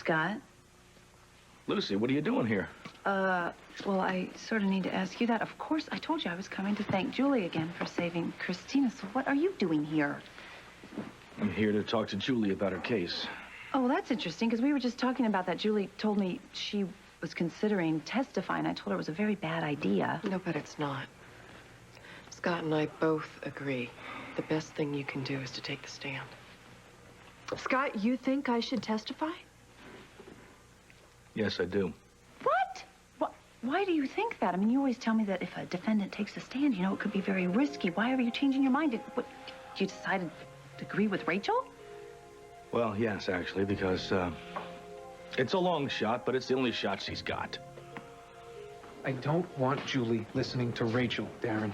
Scott. Lucy, what are you doing here? Well, I sort of need to ask you that. Of course, I told you I was coming to thank Julie again for saving Christina. So what are you doing here? I'm here to talk to Julie about her case. Oh, well, that's interesting, because we were just talking about that. Julie told me she was considering testifying. I told her it was a very bad idea. No, but it's not. Scott and I both agree. The best thing you can do is to take the stand. Scott, you think I should testify? Yes, I do. What? Why do you think that? I mean, you always tell me that if a defendant takes a stand, you know, it could be very risky. Why are you changing your mind? Did you decided to agree with Rachel? Well, yes, actually, because it's a long shot, but it's the only shot she's got. I don't want Julie listening to Rachel, Darren.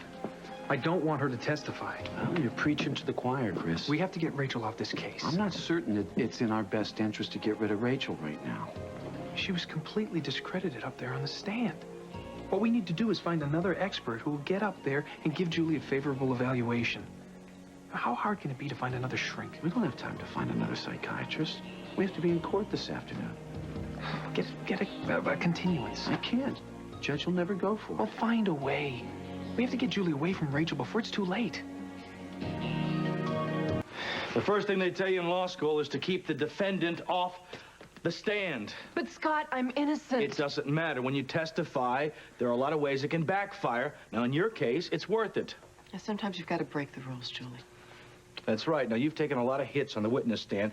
I don't want her to testify. Well, you're preaching to the choir, Chris. We have to get Rachel off this case. I'm not certain that it's in our best interest to get rid of Rachel right now. She was completely discredited up there on the stand. What we need to do is find another expert who will get up there and give Julie a favorable evaluation. How hard can it be to find another shrink? We don't have time to find another psychiatrist. We have to be in court this afternoon. Get a continuance. I can't. The judge will never go for it. Well, find a way. We have to get Julie away from Rachel before it's too late. The first thing they tell you in law school is to keep the defendant off the stand. But, Scott, I'm innocent. It doesn't matter. When you testify, there are a lot of ways it can backfire. Now, in your case, it's worth it. And sometimes you've got to break the rules, Julie. That's right. Now, you've taken a lot of hits on the witness stand,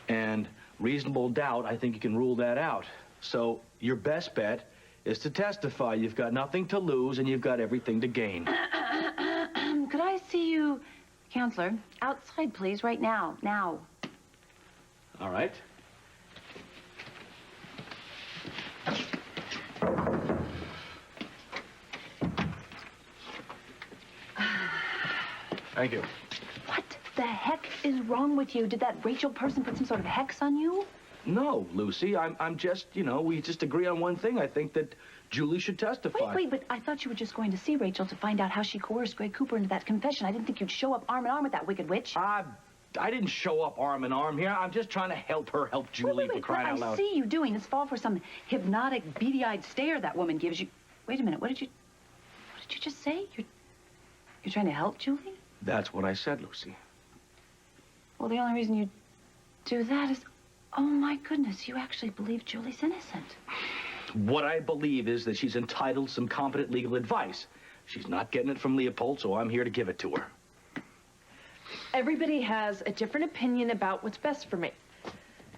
and reasonable doubt, I think you can rule that out. So your best bet is to testify. You've got nothing to lose, and you've got everything to gain. Could I see you, Counselor, outside, please, right now? Now. All right. Thank you. What the heck is wrong with you? Did that Rachel person put some sort of hex on you? No, Lucy, I'm just, you know, we just agree on one thing. I think that Julie should testify. Wait, but I thought you were just going to see Rachel to find out how she coerced Greg Cooper into that confession. I didn't think you'd show up arm in arm with that wicked witch. I didn't show up arm in arm here. I'm just trying to help her help Julie for crying out loud. I see you doing is fall for some hypnotic, beady-eyed stare that woman gives you. Wait a minute, what did you just say? You're trying to help Julie? That's what I said, Lucy. Well, the only reason you do that is, oh my goodness, you actually believe Julie's innocent. What I believe is that she's entitled to some competent legal advice. She's not getting it from Leopold, so I'm here to give it to her. Everybody has a different opinion about what's best for me.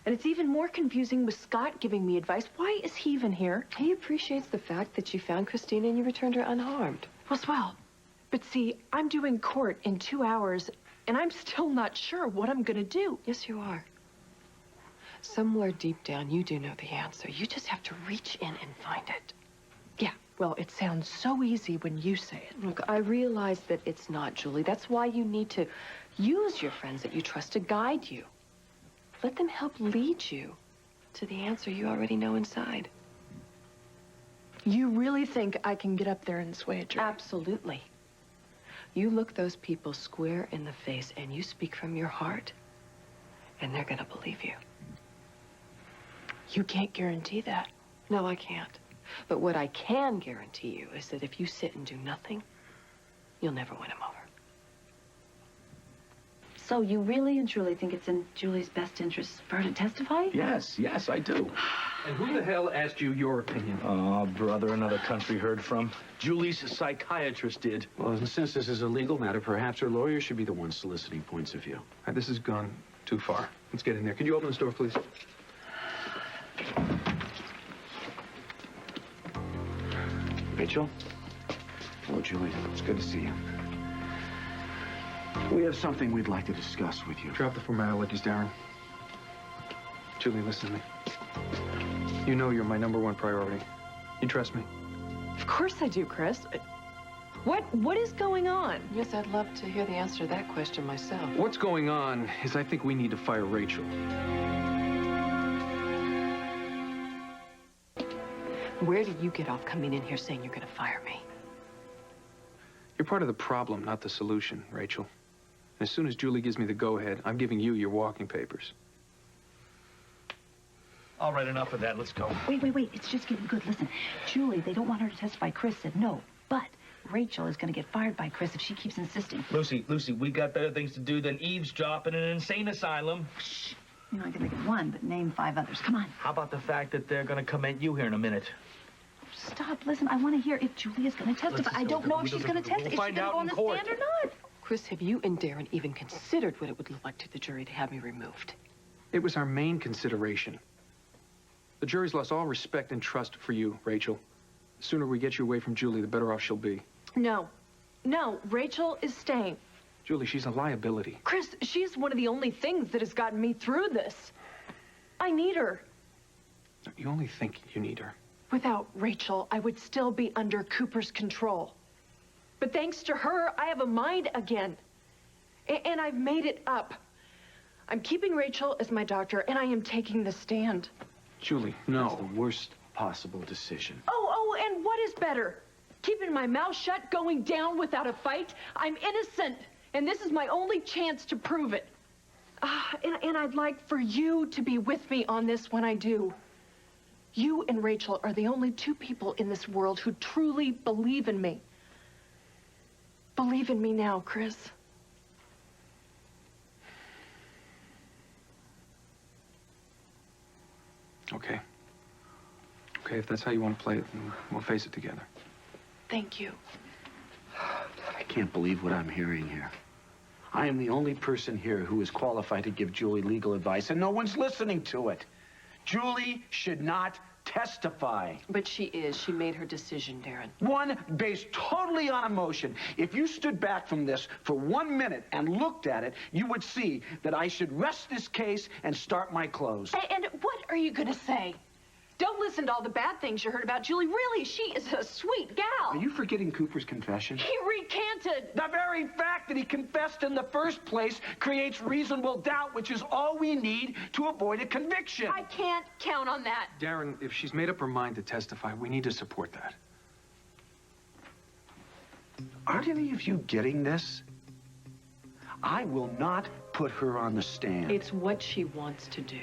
And it's even more confusing with Scott giving me advice. Why is he even here? He appreciates the fact that you found Christina and you returned her unharmed. Well, swell. But see, I'm doing court in 2 hours, and I'm still not sure what I'm gonna do. Yes, you are. Somewhere deep down, you do know the answer. You just have to reach in and find it. Yeah, well, it sounds so easy when you say it. Look, I realize that it's not, Julie. That's why you need to use your friends that you trust to guide you. Let them help lead you to the answer you already know inside. You really think I can get up there and sway a jury? Absolutely. You look those people square in the face and you speak from your heart, and they're gonna believe you. You can't guarantee that. No, I can't. But what I can guarantee you is that if you sit and do nothing, you'll never win them over. So you really and truly think it's in Julie's best interest for her to testify? Yes, I do. And who the hell asked you your opinion? Oh, brother, another country heard from. Julie's psychiatrist did. Well, and since this is a legal matter, perhaps her lawyer should be the one soliciting points of view. This has gone too far. Let's get in there. Could you open this door, please? Rachel? Hello, Julie. It's good to see you. We have something we'd like to discuss with you. Drop the formalities, Darren. Julie, listen to me. You know you're my #1 priority. You trust me? Of course I do, Chris. What is going on? Yes, I'd love to hear the answer to that question myself. What's going on is I think we need to fire Rachel. Where did you get off coming in here saying you're gonna fire me? You're part of the problem, not the solution, Rachel. And as soon as Julie gives me the go-ahead, I'm giving you your walking papers. All right, enough of that. Let's go. Wait. It's just getting good. Listen, Julie, they don't want her to testify. Chris said no. But Rachel is going to get fired by Chris if she keeps insisting. Lucy, we got better things to do than eavesdrop in an insane asylum. Shh. You're not going to get one, but name 5 others. Come on. How about the fact that they're going to come at you here in a minute? Stop. Listen, I want to hear if Julie is going to testify. I don't know if she's going to testify. Is she going to go on the stand or not? Chris, have you and Darren even considered what it would look like to the jury to have me removed? It was our main consideration. The jury's lost all respect and trust for you, Rachel. The sooner we get you away from Julie, the better off she'll be. No, Rachel is staying. Julie, she's a liability. Chris, she's one of the only things that has gotten me through this. I need her. You only think you need her. Without Rachel, I would still be under Cooper's control. But thanks to her, I have a mind again. And I've made it up. I'm keeping Rachel as my doctor, and I am taking the stand. Julie, That's no. the worst possible decision. Oh, and what is better? Keeping my mouth shut, going down without a fight? I'm innocent, and this is my only chance to prove it. And I'd like for you to be with me on this when I do. You and Rachel are the only 2 people in this world who truly believe in me. Believe in me now, Chris. Okay. Okay, if that's how you want to play it, then we'll face it together. Thank you. I can't believe what I'm hearing here. I am the only person here who is qualified to give Julie legal advice, and no one's listening to it. Julie should not testify. But she is. She made her decision, Darren. One based totally on emotion. If you stood back from this for 1 minute and looked at it, you would see that I should rest this case and start my close. And what are you going to say? Don't listen to all the bad things you heard about Julie. Really, she is a sweet gal. Are you forgetting Cooper's confession? He recanted. The very fact that he confessed in the first place creates reasonable doubt, which is all we need to avoid a conviction. I can't count on that. Darren, if she's made up her mind to testify, we need to support that. Aren't any of you getting this? I will not put her on the stand. It's what she wants to do.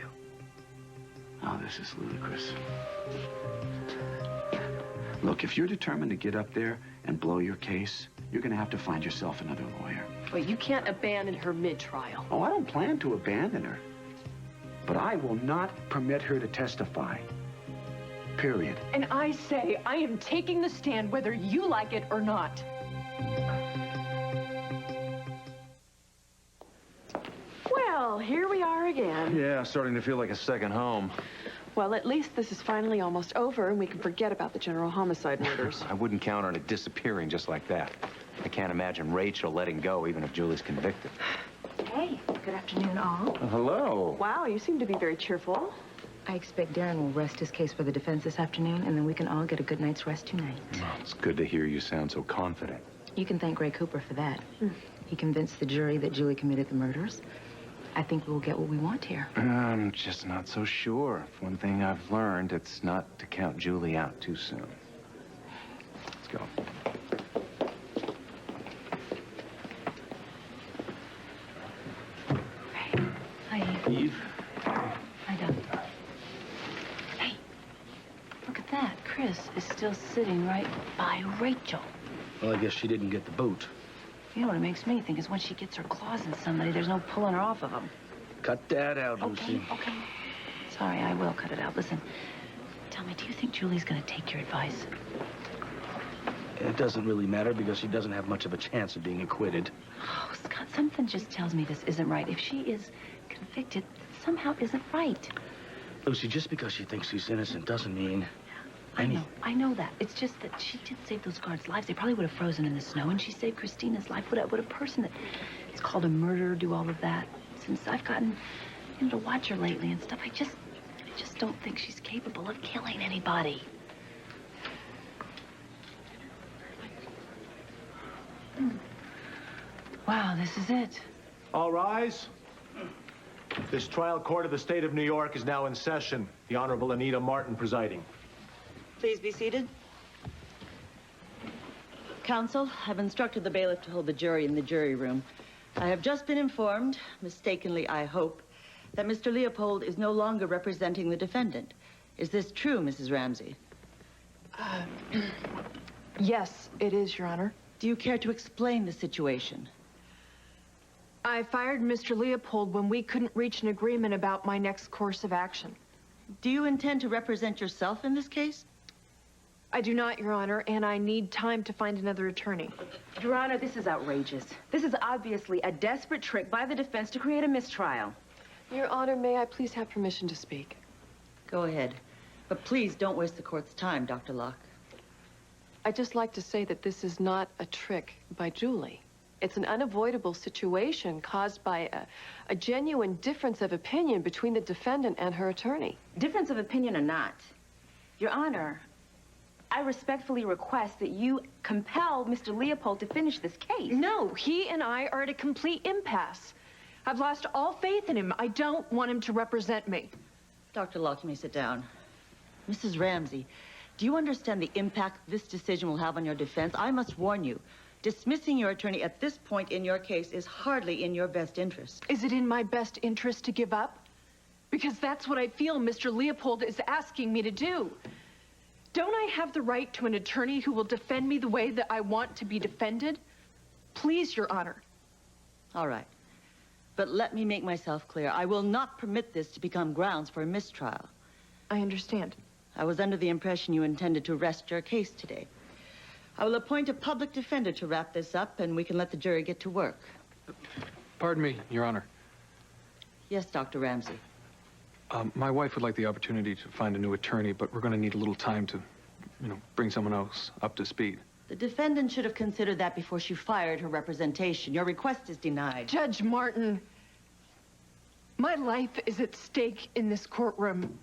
Oh, this is ludicrous. Look, if you're determined to get up there and blow your case, you're going to have to find yourself another lawyer. Well, you can't abandon her mid-trial. Oh, I don't plan to abandon her. But I will not permit her to testify. Period. And I say I am taking the stand whether you like it or not. Well, here we are again. Yeah, starting to feel like a second home. Well, at least this is finally almost over, and we can forget about the general homicide murders. I wouldn't count on it disappearing just like that. I can't imagine Rachel letting go even if Julie's convicted. Hey, good afternoon, all. Hello. Wow, you seem to be very cheerful. I expect Darren will rest his case for the defense this afternoon, and then we can all get a good night's rest tonight. Well, it's good to hear you sound so confident. You can thank Ray Cooper for that. He convinced the jury that Julie committed the murders. I think we'll get what we want here. I'm just not so sure. If one thing I've learned, it's not to count Julie out too soon. Let's go. Ray. Hi, Eve? Hi, Doc. Hey, look at that. Chris is still sitting right by Rachel. Well, I guess she didn't get the boot. You know what it makes me think is when she gets her claws in somebody, there's no pulling her off of them. Cut that out, Lucy. Okay. Sorry, I will cut it out. Listen, tell me, do you think Julie's going to take your advice? It doesn't really matter because she doesn't have much of a chance of being acquitted. Oh, Scott, something just tells me this isn't right. If she is convicted, it somehow isn't right. Lucy, just because she thinks she's innocent doesn't mean... I know that. It's just that she did save those guards' lives. They probably would have frozen in the snow, and she saved Christina's life. Would a person that is called a murderer do all of that? Since I've gotten to watch her lately and stuff, I just don't think she's capable of killing anybody. Wow, this is it. All rise. This trial court of the state of New York is now in session. The Honorable Anita Martin presiding. Please be seated. Counsel, I've instructed the bailiff to hold the jury in the jury room. I have just been informed, mistakenly I hope, that Mr. Leopold is no longer representing the defendant. Is this true, Mrs. Ramsey? Yes, it is, Your Honor. Do you care to explain the situation? I fired Mr. Leopold when we couldn't reach an agreement about my next course of action. Do you intend to represent yourself in this case? I do not, Your Honor, and I need time to find another attorney. Your Honor, this is outrageous. This is obviously a desperate trick by the defense to create a mistrial. Your Honor, may I please have permission to speak? Go ahead. But please don't waste the court's time, Dr. Locke. I'd just like to say that this is not a trick by Julie. It's an unavoidable situation caused by a genuine difference of opinion between the defendant and her attorney. Difference of opinion or not, Your Honor, I respectfully request that you compel Mr. Leopold to finish this case. No, he and I are at a complete impasse. I've lost all faith in him. I don't want him to represent me. Dr. Locke, you may sit down. Mrs. Ramsey, do you understand the impact this decision will have on your defense? I must warn you, dismissing your attorney at this point in your case is hardly in your best interest. Is it in my best interest to give up? Because that's what I feel Mr. Leopold is asking me to do. Don't I have the right to an attorney who will defend me the way that I want to be defended? Please, Your Honor. All right. But let me make myself clear. I will not permit this to become grounds for a mistrial. I understand. I was under the impression you intended to rest your case today. I will appoint a public defender to wrap this up, and we can let the jury get to work. Pardon me, Your Honor. Yes, Dr. Ramsey. My wife would like the opportunity to find a new attorney, but we're going to need a little time to, bring someone else up to speed. The defendant should have considered that before she fired her representation. Your request is denied. Judge Martin, my life is at stake in this courtroom.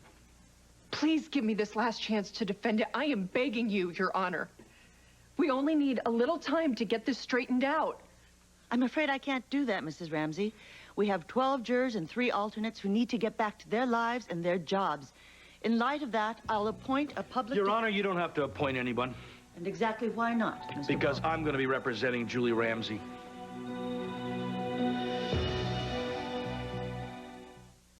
Please give me this last chance to defend it. I am begging you, Your Honor. We only need a little time to get this straightened out. I'm afraid I can't do that, Mrs. Ramsey. We have 12 jurors and 3 alternates who need to get back to their lives and their jobs. In light of that, I'll appoint a public... Your Honor, you don't have to appoint anyone. And exactly why not, Mr. Because Ball? I'm going to be representing Julie Ramsey.